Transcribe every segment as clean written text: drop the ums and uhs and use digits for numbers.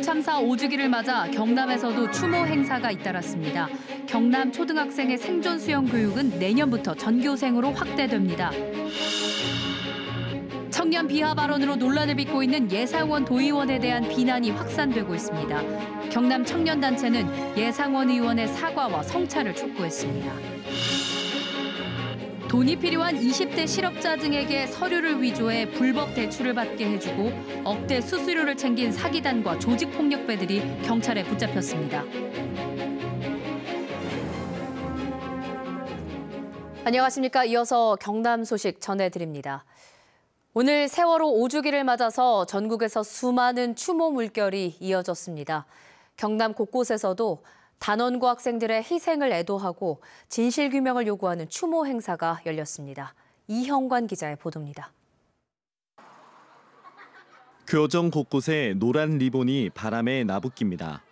참사 5주기를 맞아 경남에서도 추모 행사가 잇따랐습니다. 경남 초등학생의 생존 수영 교육은 내년부터 전교생으로 확대됩니다. 청년 비하 발언으로 논란을 빚고 있는 예상원 도의원에 대한 비난이 확산되고 있습니다. 경남 청년단체는 예상원 의원의 사과와 성찰을 촉구했습니다. 돈이 필요한 20대 실업자 등에게 서류를 위조해 불법 대출을 받게 해주고 억대 수수료를 챙긴 사기단과 조직폭력배들이 경찰에 붙잡혔습니다. 안녕하십니까. 이어서 경남 소식 전해드립니다. 오늘 세월호 5주기를 맞아서 전국에서 수많은 추모 물결이 이어졌습니다. 경남 곳곳에서도 단원고 학생들의 희생을 애도하고 진실규명을 요구하는 추모 행사가 열렸습니다. 이형관 기자의 보도입니다. 교정 곳곳에 노란 리본이 바람에 나부낍니다.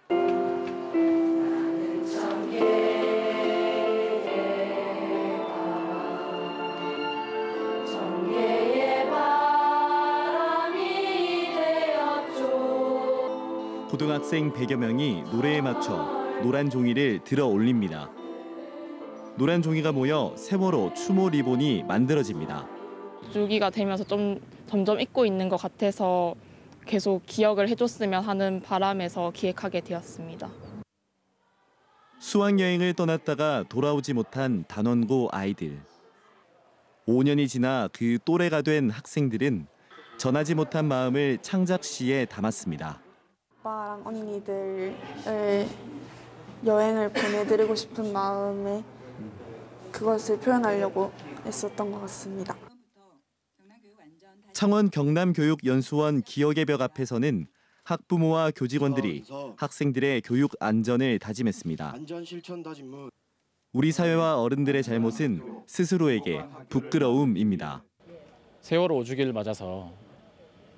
고등학생 100여 명이 노래에 맞춰 노란 종이를 들어 올립니다. 노란 종이가 모여 세월호 추모 리본이 만들어집니다. 6기가 되면서 좀 점점 잊고 있는 것 같아서 계속 기억을 해줬으면 하는 바람에서 기획하게 되었습니다. 수학여행을 떠났다가 돌아오지 못한 단원고 아이들. 5년이 지나 그 또래가 된 학생들은 전하지 못한 마음을 창작시에 담았습니다. 오빠랑 언니들을 여행을 보내드리고 싶은 마음에 그것을 표현하려고 했었던 것 같습니다. 창원 경남교육연수원 기억의 벽 앞에서는 학부모와 교직원들이 학생들의 교육 안전을 다짐했습니다. 우리 사회와 어른들의 잘못은 스스로에게 부끄러움입니다. 세월호 5주기를 맞아서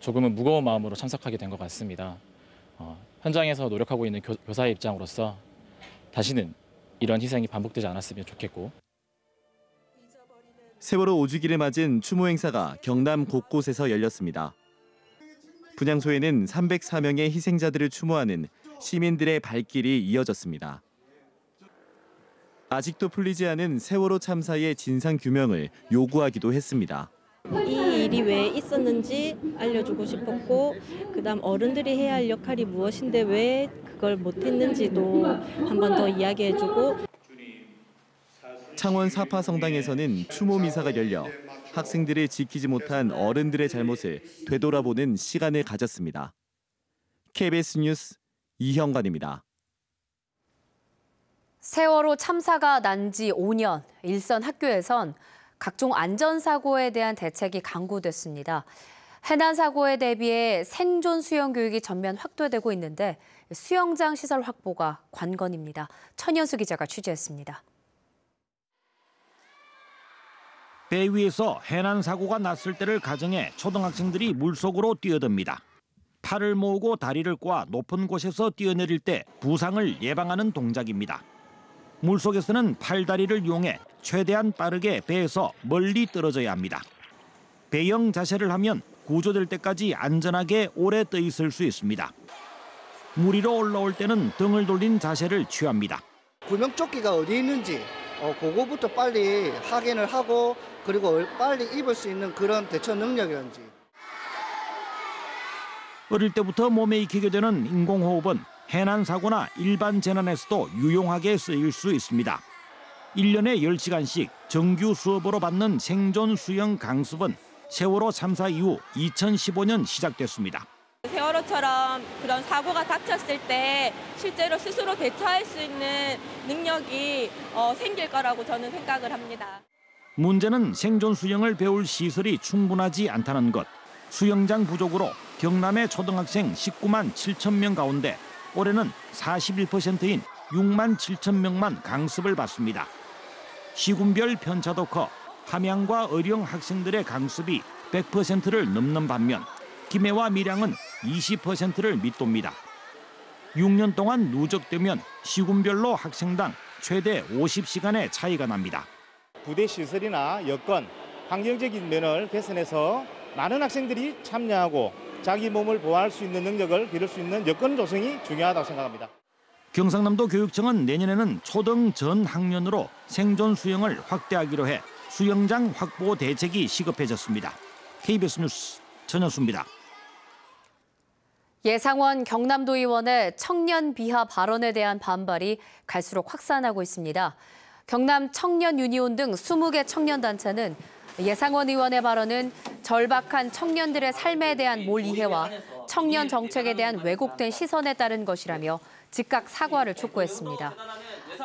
조금은 무거운 마음으로 참석하게 된 것 같습니다. 현장에서 노력하고 있는 교사의 입장으로서 다시는 이런 희생이 반복되지 않았으면 좋겠고. 세월호 5주기를 맞은 추모 행사가 경남 곳곳에서 열렸습니다. 분향소에는 304명의 희생자들을 추모하는 시민들의 발길이 이어졌습니다. 아직도 풀리지 않은 세월호 참사의 진상규명을 요구하기도 했습니다. 이 일이 왜 있었는지 알려주고 싶었고, 그다음 어른들이 해야 할 역할이 무엇인데 왜 그걸 못했는지도 한 번 더 이야기해주고. 창원 사파성당에서는 추모 미사가 열려 학생들을 지키지 못한 어른들의 잘못을 되돌아보는 시간을 가졌습니다. KBS 뉴스 이형관입니다. 세월호 참사가 난 지 5년, 일선 학교에선 각종 안전사고에 대한 대책이 강구됐습니다. 해난 사고에 대비해 생존 수영 교육이 전면 확대되고 있는데 수영장 시설 확보가 관건입니다. 천연수 기자가 취재했습니다. 배 위에서 해난 사고가 났을 때를 가정해 초등학생들이 물속으로 뛰어듭니다. 팔을 모으고 다리를 꽈 높은 곳에서 뛰어내릴 때 부상을 예방하는 동작입니다. 물속에서는 팔다리를 이용해 최대한 빠르게 배에서 멀리 떨어져야 합니다. 배영 자세를 하면 구조될 때까지 안전하게 오래 떠 있을 수 있습니다. 물 위로 올라올 때는 등을 돌린 자세를 취합니다. 구명조끼가 어디 있는지 그거부터 빨리 확인을 하고 그리고 빨리 입을 수 있는 그런 대처 능력이라든지. 어릴 때부터 몸에 익히게 되는 인공호흡은 해난 사고나 일반 재난에서도 유용하게 쓰일 수 있습니다. 1년에 10시간씩 정규 수업으로 받는 생존 수영 강습은 세월호 참사 이후 2015년 시작됐습니다. 세월호처럼 그런 사고가 닥쳤을 때 실제로 스스로 대처할 수 있는 능력이 생길 거라고 저는 생각을 합니다. 문제는 생존 수영을 배울 시설이 충분하지 않다는 것. 수영장 부족으로 경남의 초등학생 19만 7천 명 가운데 올해는 41%인 6만 7천 명만 강습을 받습니다. 시군별 편차도 커 함양과 의령 학생들의 강습이 100%를 넘는 반면 김해와 밀양은 20%를 밑돕니다. 6년 동안 누적되면 시군별로 학생당 최대 50시간의 차이가 납니다. 부대 시설이나 여건, 환경적인 면을 개선해서 많은 학생들이 참여하고 자기 몸을 보호할 수 있는 능력을 기를 수 있는 여건 조성이 중요하다고 생각합니다. 경상남도 교육청은 내년에는 초등 전 학년으로 생존 수영을 확대하기로 해 수영장 확보 대책이 시급해졌습니다. KBS 뉴스 전현수입니다. 예상원 경남도의원의 청년 비하 발언에 대한 반발이 갈수록 확산하고 있습니다. 경남 청년 유니온 등 20개 청년단체는 예상원 의원의 발언은 절박한 청년들의 삶에 대한 몰 이해와 청년 정책에 대한 왜곡된 시선에 따른 것이라며 즉각 사과를 촉구했습니다.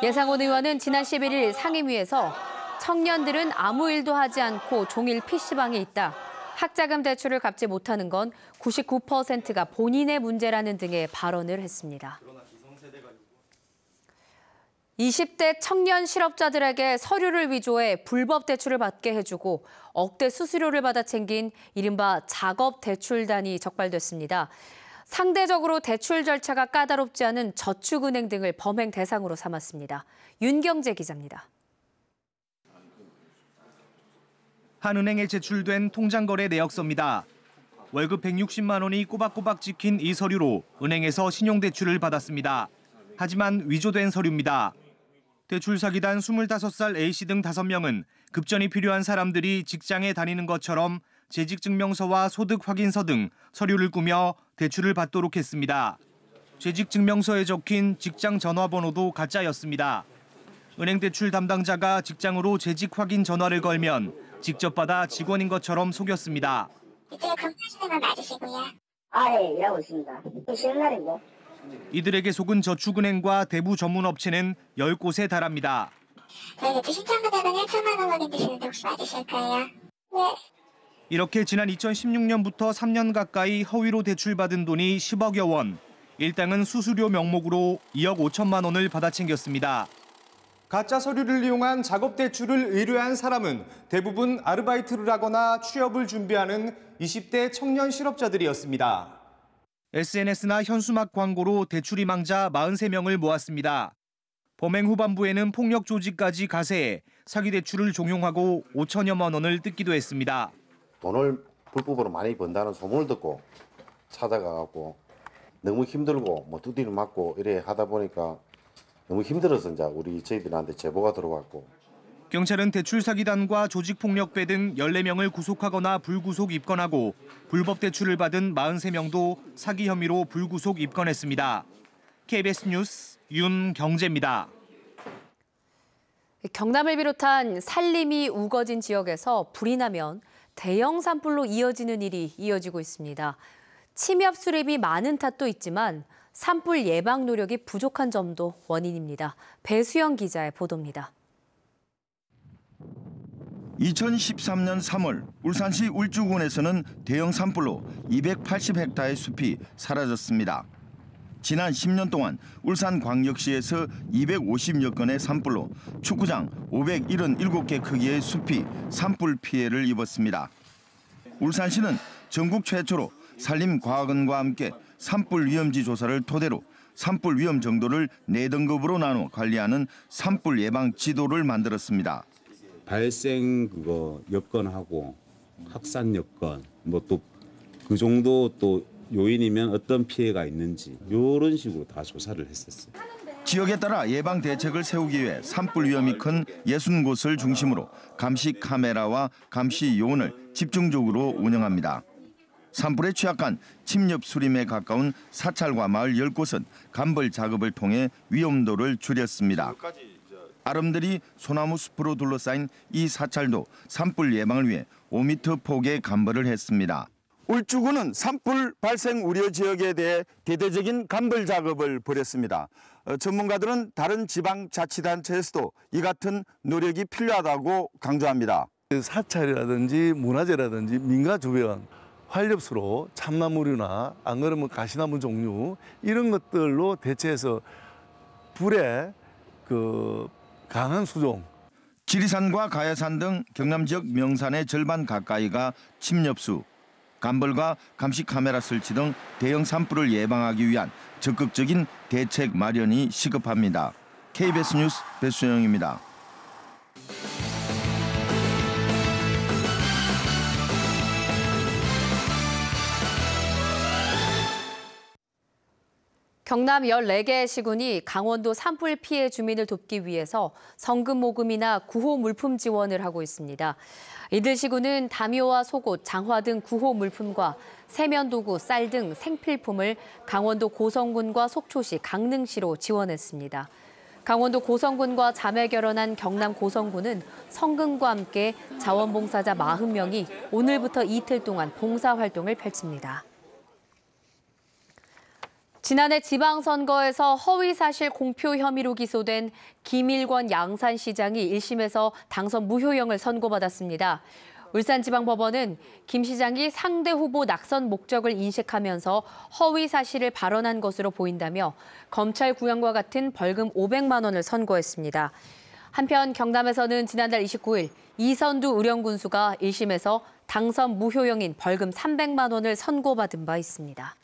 예상원 의원은 지난 11일 상임위에서 청년들은 아무 일도 하지 않고 종일 PC방에 있다. 학자금 대출을 갚지 못하는 건 99%가 본인의 문제라는 등의 발언을 했습니다. 20대 청년 실업자들에게 서류를 위조해 불법 대출을 받게 해주고 억대 수수료를 받아 챙긴 이른바 작업 대출단이 적발됐습니다. 상대적으로 대출 절차가 까다롭지 않은 저축은행 등을 범행 대상으로 삼았습니다. 윤경재 기자입니다. 한 은행에 제출된 통장거래 내역서입니다. 월급 160만 원이 꼬박꼬박 찍힌 이 서류로 은행에서 신용대출을 받았습니다. 하지만 위조된 서류입니다. 대출 사기단 25살 A씨 등 5명은 급전이 필요한 사람들이 직장에 다니는 것처럼 재직증명서와 소득확인서 등 서류를 꾸며 대출을 받도록 했습니다. 재직증명서에 적힌 직장 전화번호도 가짜였습니다. 은행 대출 담당자가 직장으로 재직 확인 전화를 걸면 직접 받아 직원인 것처럼 속였습니다. 이제 검사시는 건 맞으시고요. 예, 일하고 있습니다. 쉬는 날인데. 이들에게 속은 저축은행과 대부 전문업체는 10곳에 달합니다. 저희가 주식장부대는 1천만 원 드시는데 혹시 맞으실까요? 네. 이렇게 지난 2016년부터 3년 가까이 허위로 대출받은 돈이 10억여 원. 일당은 수수료 명목으로 2억 5천만 원을 받아 챙겼습니다. 가짜 서류를 이용한 작업 대출을 의뢰한 사람은 대부분 아르바이트를 하거나 취업을 준비하는 20대 청년 실업자들이었습니다. SNS나 현수막 광고로 대출희망자 43명을 모았습니다. 범행 후반부에는 폭력 조직까지 가세해 사기 대출을 종용하고 5천여만 원을 뜯기도 했습니다. 돈을 불법으로 많이 번다는 소문을 듣고 찾아가고 너무 힘들고 두드려 맞고 이래 하다 보니까 너무 힘들어서 이제 저희들한테 제보가 들어왔고. 경찰은 대출 사기단과 조직폭력배 등 14명을 구속하거나 불구속 입건하고 불법 대출을 받은 43명도 사기 혐의로 불구속 입건했습니다. KBS 뉴스 윤경재입니다. 경남을 비롯한 산림이 우거진 지역에서 불이 나면 대형 산불로 이어지는 일이 이어지고 있습니다. 침엽 수립이 많은 탓도 있지만 산불 예방 노력이 부족한 점도 원인입니다. 배수영 기자의 보도입니다. 2013년 3월 울산시 울주군에서는 대형 산불로 280헥타의 숲이 사라졌습니다. 지난 10년 동안 울산광역시에서 250여 건의 산불로 축구장 577개 크기의 숲이 산불 피해를 입었습니다. 울산시는 전국 최초로 산림과학원과 함께 산불 위험지 조사를 토대로 산불 위험 정도를 4등급으로 나눠 관리하는 산불 예방 지도를 만들었습니다. 발생 여건하고 확산 여건 또 그 정도 또 요인이면 어떤 피해가 있는지 이런 식으로 다 조사를 했었어요. 지역에 따라 예방 대책을 세우기 위해 산불 위험이 큰 60곳을 중심으로 감시 카메라와 감시 요원을 집중적으로 운영합니다. 산불에 취약한 침엽 수림에 가까운 사찰과 마을 10곳은 간벌 작업을 통해 위험도를 줄였습니다. 아름드리 소나무 숲으로 둘러싸인 이 사찰도 산불 예방을 위해 5m 폭의 간벌을 했습니다. 울주군은 산불 발생 우려 지역에 대해 대대적인 간벌 작업을 벌였습니다. 전문가들은 다른 지방자치단체에서도 이 같은 노력이 필요하다고 강조합니다. 사찰이라든지 문화재라든지 민가 주변 활엽수로 참나무류나 안 그러면 가시나무 종류 이런 것들로 대체해서 불에 강한 수종. 지리산과 가야산 등 경남 지역 명산의 절반 가까이가 침엽수, 간벌과 감시 카메라 설치 등 대형 산불을 예방하기 위한 적극적인 대책 마련이 시급합니다. KBS 뉴스 배수영입니다. 경남 14개의 시군이 강원도 산불 피해 주민을 돕기 위해서 성금 모금이나 구호 물품 지원을 하고 있습니다. 이들 시군은 담요와 속옷, 장화 등 구호 물품과 세면도구, 쌀 등 생필품을 강원도 고성군과 속초시, 강릉시로 지원했습니다. 강원도 고성군과 자매 결연한 경남 고성군은 성금과 함께 자원봉사자 40명이 오늘부터 이틀 동안 봉사활동을 펼칩니다. 지난해 지방선거에서 허위사실 공표 혐의로 기소된 김일권 양산시장이 1심에서 당선 무효형을 선고받았습니다. 울산지방법원은 김 시장이 상대 후보 낙선 목적을 인식하면서 허위 사실을 발언한 것으로 보인다며 검찰 구형과 같은 벌금 500만 원을 선고했습니다. 한편 경남에서는 지난달 29일 이선두 의령군수가 1심에서 당선 무효형인 벌금 300만 원을 선고받은 바 있습니다.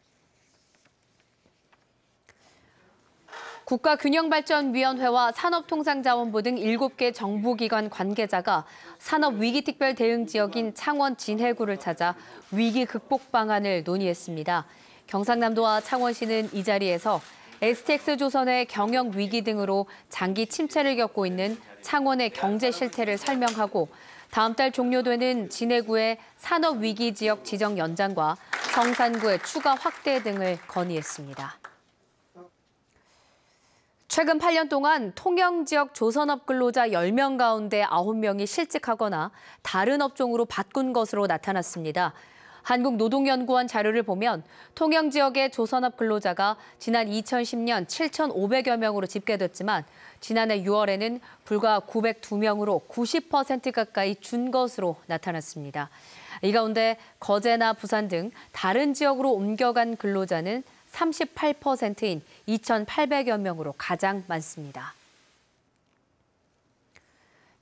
국가균형발전위원회와 산업통상자원부 등 7개 정부기관 관계자가 산업위기특별대응지역인 창원 진해구를 찾아 위기 극복 방안을 논의했습니다. 경상남도와 창원시는 이 자리에서 STX조선의 경영 위기 등으로 장기 침체를 겪고 있는 창원의 경제 실태를 설명하고 다음 달 종료되는 진해구의 산업위기지역 지정 연장과 성산구의 추가 확대 등을 건의했습니다. 최근 8년 동안 통영 지역 조선업 근로자 10명 가운데 9명이 실직하거나 다른 업종으로 바꾼 것으로 나타났습니다. 한국노동연구원 자료를 보면 통영 지역의 조선업 근로자가 지난 2010년 7,500여 명으로 집계됐지만 지난해 6월에는 불과 902명으로 90% 가까이 준 것으로 나타났습니다. 이 가운데 거제나 부산 등 다른 지역으로 옮겨간 근로자는 38%인 2,800여 명으로 가장 많습니다.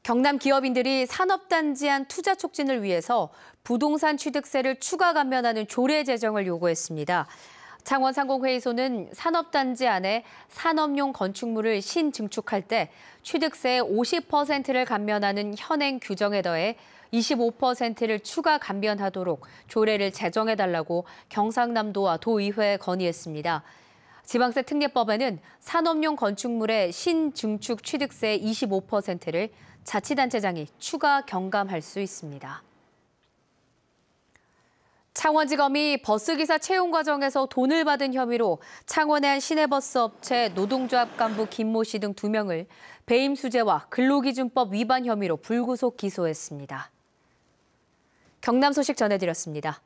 경남 기업인들이 산업단지 안 투자 촉진을 위해서 부동산 취득세를 추가 감면하는 조례 제정을 요구했습니다. 창원상공회의소는 산업단지 안에 산업용 건축물을 신증축할 때 취득세의 50%를 감면하는 현행 규정에 더해 25%를 추가 감면하도록 조례를 제정해달라고 경상남도와 도의회에 건의했습니다. 지방세 특례법에는 산업용 건축물의 신증축 취득세의 25%를 자치단체장이 추가 경감할 수 있습니다. 창원지검이 버스기사 채용 과정에서 돈을 받은 혐의로 창원의 한 시내버스 업체 노동조합 간부 김모 씨 등 2명을 배임수재와 근로기준법 위반 혐의로 불구속 기소했습니다. 경남 소식 전해드렸습니다.